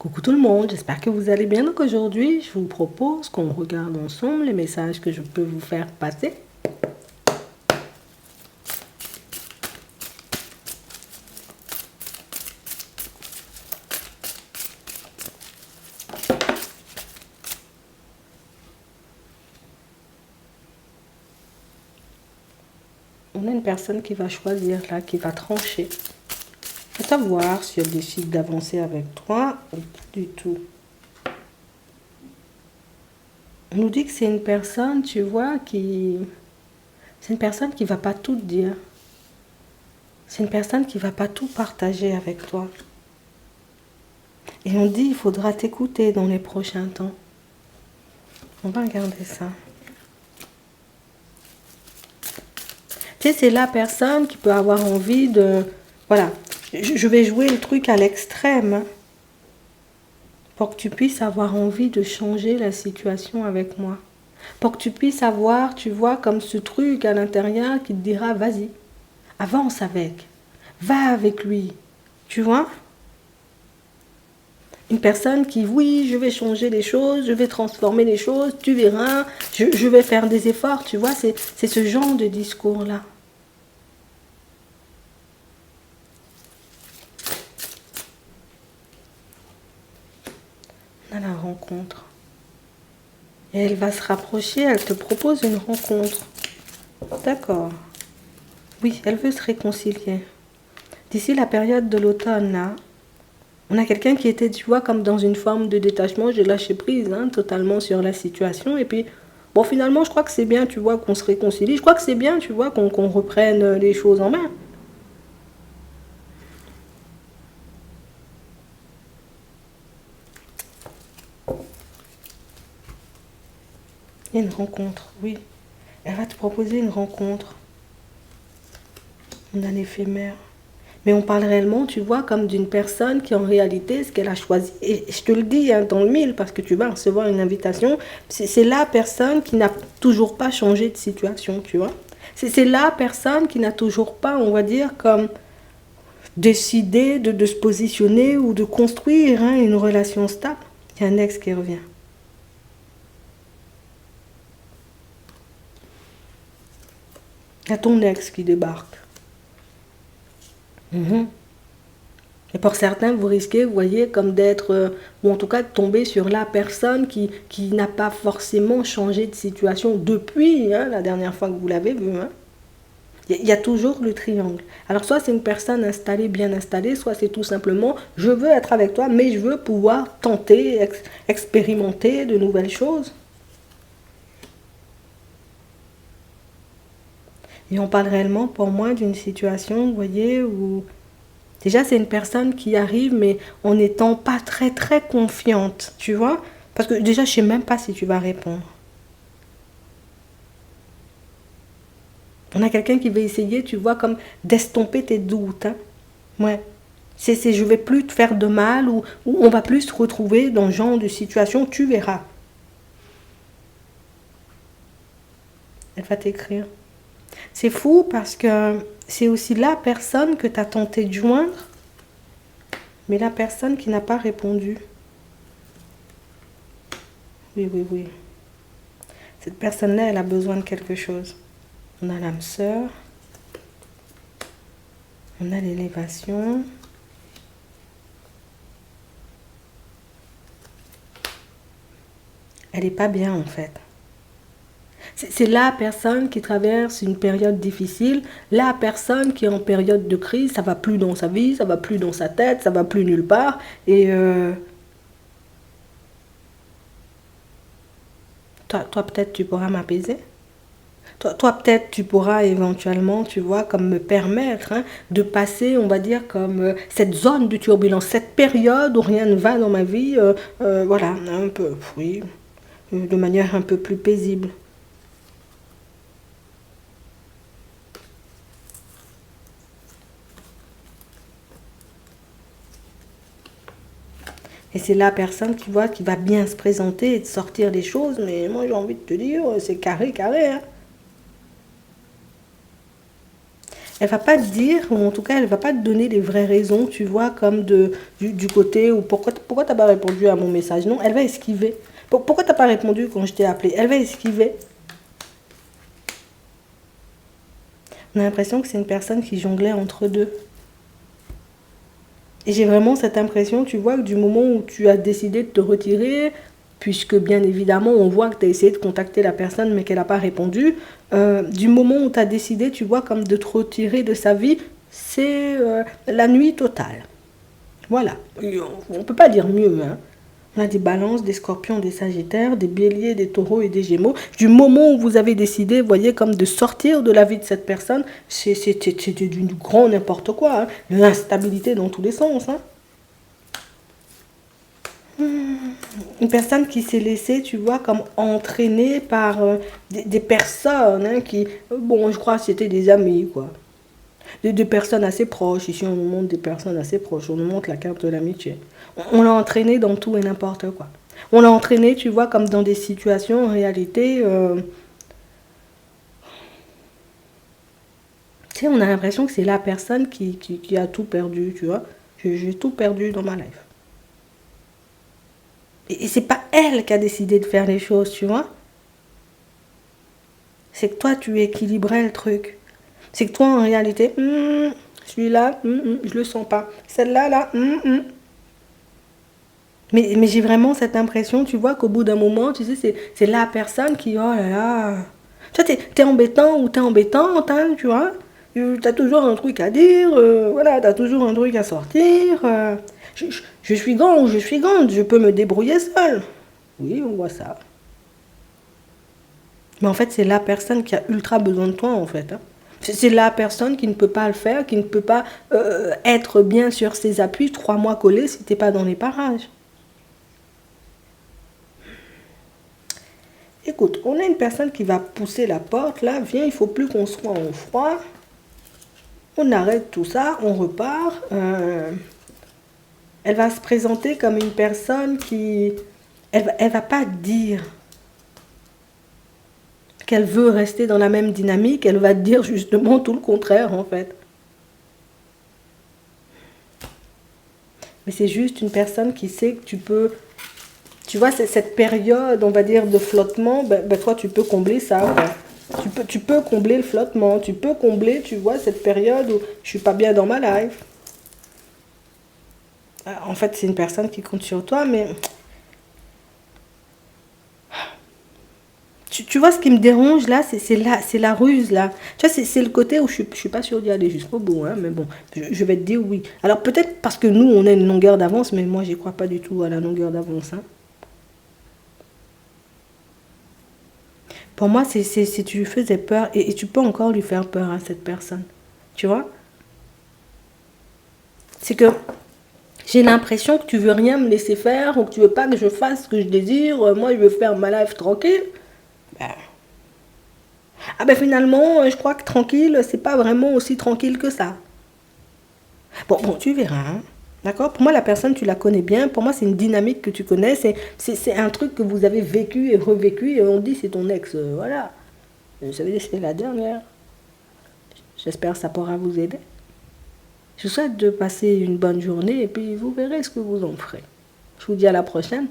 Coucou tout le monde, j'espère que vous allez bien. Donc aujourd'hui, je vous propose qu'on regarde ensemble les messages que je peux vous faire passer. On a une personne qui va choisir là, qui va trancher. À savoir si elle décide d'avancer avec toi ou pas du tout. On nous dit que c'est une personne, tu vois, qui... C'est une personne qui va pas tout dire. C'est une personne qui va pas tout partager avec toi. Et on dit, il faudra t'écouter dans les prochains temps. On va regarder ça. Tu sais, c'est la personne qui peut avoir envie de... Voilà, je vais jouer le truc à l'extrême. Hein, pour que tu puisses avoir envie de changer la situation avec moi. Pour que tu puisses avoir, tu vois, comme ce truc à l'intérieur qui te dira, vas-y, avance avec. Va avec lui. Tu vois? Une personne qui, oui, je vais changer les choses, je vais transformer les choses, tu verras, je vais faire des efforts, tu vois, c'est ce genre de discours-là. On a la rencontre. Et elle va se rapprocher, elle te propose une rencontre. D'accord. Oui, elle veut se réconcilier. D'ici la période de l'automne, là, on a quelqu'un qui était, tu vois, comme dans une forme de détachement, j'ai lâché prise, hein, totalement sur la situation. Et puis, bon, finalement, je crois que c'est bien, tu vois, qu'on se réconcilie. Je crois que c'est bien, tu vois, qu'on reprenne les choses en main. Il y a une rencontre, oui. Elle va te proposer une rencontre. On a l'éphémère. Mais on parle réellement, tu vois, comme d'une personne qui en réalité, ce qu'elle a choisi, et je te le dis hein, dans le mille, parce que tu vas recevoir une invitation, c'est la personne qui n'a toujours pas changé de situation, tu vois. C'est la personne qui n'a toujours pas, on va dire, comme décidé de se positionner ou de construire hein, une relation stable. Il y a un ex qui revient. Il y a ton ex qui débarque. Mhm. Et pour certains, vous risquez, vous voyez, comme d'être, ou en tout cas de tomber sur la personne qui n'a pas forcément changé de situation depuis hein, la dernière fois que vous l'avez vu. Hein. Il y a toujours le triangle. Alors soit c'est une personne installée, bien installée, soit c'est tout simplement, je veux être avec toi, mais je veux pouvoir tenter, expérimenter de nouvelles choses. Et on parle réellement pour moi d'une situation, vous voyez, où déjà, c'est une personne qui arrive, mais en n'étant pas très très confiante, tu vois. Parce que déjà, je ne sais même pas si tu vas répondre. On a quelqu'un qui va essayer, tu vois, comme d'estomper tes doutes. Hein. Ouais. Je vais plus te faire de mal ou on va plus se retrouver dans ce genre de situation, tu verras. Elle va t'écrire. C'est fou parce que c'est aussi la personne que tu as tenté de joindre, mais la personne qui n'a pas répondu. Oui, oui, oui. Cette personne-là, elle a besoin de quelque chose. On a l'âme sœur. On a l'élévation. Elle n'est pas bien en fait. C'est la personne qui traverse une période difficile, la personne qui est en période de crise, ça va plus dans sa vie, ça va plus dans sa tête, ça va plus nulle part. Et toi peut-être tu pourras m'apaiser. Toi peut-être tu pourras éventuellement, tu vois, comme me permettre hein, de passer, on va dire, comme cette zone de turbulence, cette période où rien ne va dans ma vie, voilà, un peu, oui, de manière un peu plus paisible. Et c'est la personne qui voit qui va bien se présenter et de sortir les choses, mais moi j'ai envie de te dire, c'est carré, carré. Hein. elle va pas te dire, ou en tout cas, elle va pas te donner les vraies raisons, tu vois, comme du côté où pourquoi t'as pas répondu à mon message. Non, elle va esquiver. Pourquoi t'as pas répondu quand je t'ai appelé? Elle va esquiver. On a l'impression que c'est une personne qui jonglait entre deux. Et j'ai vraiment cette impression, tu vois, que du moment où tu as décidé de te retirer, puisque bien évidemment on voit que tu as essayé de contacter la personne mais qu'elle n'a pas répondu, du moment où tu as décidé, tu vois, comme de te retirer de sa vie, c'est la nuit totale. Voilà. On ne peut pas dire mieux, hein. On a des balances, des scorpions, des sagittaires, des béliers, des taureaux et des gémeaux. Du moment où vous avez décidé, vous voyez, comme de sortir de la vie de cette personne, c'est du grand n'importe quoi. Hein. L'instabilité dans tous les sens. Hein. Une personne qui s'est laissée, tu vois, comme entraînée par des personnes hein, qui, bon, je crois que c'était des amis, quoi. Des personnes assez proches. Ici, on nous montre des personnes assez proches. On nous montre la carte de l'amitié. On l'a entraîné dans tout et n'importe quoi. On l'a entraîné, tu vois, comme dans des situations, en réalité, tu sais, on a l'impression que c'est la personne qui a tout perdu, tu vois. J'ai tout perdu dans ma life. Et c'est pas elle qui a décidé de faire les choses, tu vois. C'est que toi, tu équilibrais le truc. C'est que toi, en réalité, celui-là, je le sens pas. Celle-là, là, Mais j'ai vraiment cette impression, tu vois, qu'au bout d'un moment, tu sais, c'est la personne qui, oh là là. Tu vois, t'es embêtant ou t'es embêtante, hein, tu vois. T'as toujours un truc à dire, voilà, t'as toujours un truc à sortir. Je suis grande ou je suis grande, je peux me débrouiller seule. Oui, on voit ça. Mais en fait, c'est la personne qui a ultra besoin de toi, en fait. Hein. C'est la personne qui ne peut pas le faire, qui ne peut pas être bien sur ses appuis 3 mois collés si t'es pas dans les parages. Écoute, on a une personne qui va pousser la porte, là, viens, il faut plus qu'on soit en froid. On arrête tout ça, on repart. Elle va se présenter comme une personne qui... Elle va pas dire qu'elle veut rester dans la même dynamique, elle va te dire justement tout le contraire, en fait. Mais c'est juste une personne qui sait que tu peux... Tu vois, c'est cette période, on va dire, de flottement, ben toi, tu peux combler ça. Quoi. Tu peux combler le flottement. Tu peux combler, tu vois, cette période où je suis pas bien dans ma life. En fait, c'est une personne qui compte sur toi, mais... Tu vois, ce qui me dérange, là, c'est la ruse, là. Tu vois, c'est le côté où je suis pas sûre d'y aller jusqu'au bout, hein, mais bon, je vais te dire oui. Alors, peut-être parce que nous, on a une longueur d'avance, mais moi, j'y crois pas du tout à la longueur d'avance, hein. Pour moi, si tu lui faisais peur, et tu peux encore lui faire peur à cette personne. Tu vois? C'est que j'ai l'impression que tu veux rien me laisser faire, ou que tu veux pas que je fasse ce que je désire. Moi, je veux faire ma life tranquille. Ben, ah ben finalement, je crois que tranquille, c'est pas vraiment aussi tranquille que ça. Bon, tu verras. Hein. D'accord? Pour moi, la personne, tu la connais bien. Pour moi, c'est une dynamique que tu connais. C'est un truc que vous avez vécu et revécu. Et on dit, c'est ton ex. Voilà. Vous savez, c'est la dernière. J'espère que ça pourra vous aider. Je vous souhaite de passer une bonne journée et puis vous verrez ce que vous en ferez. Je vous dis à la prochaine.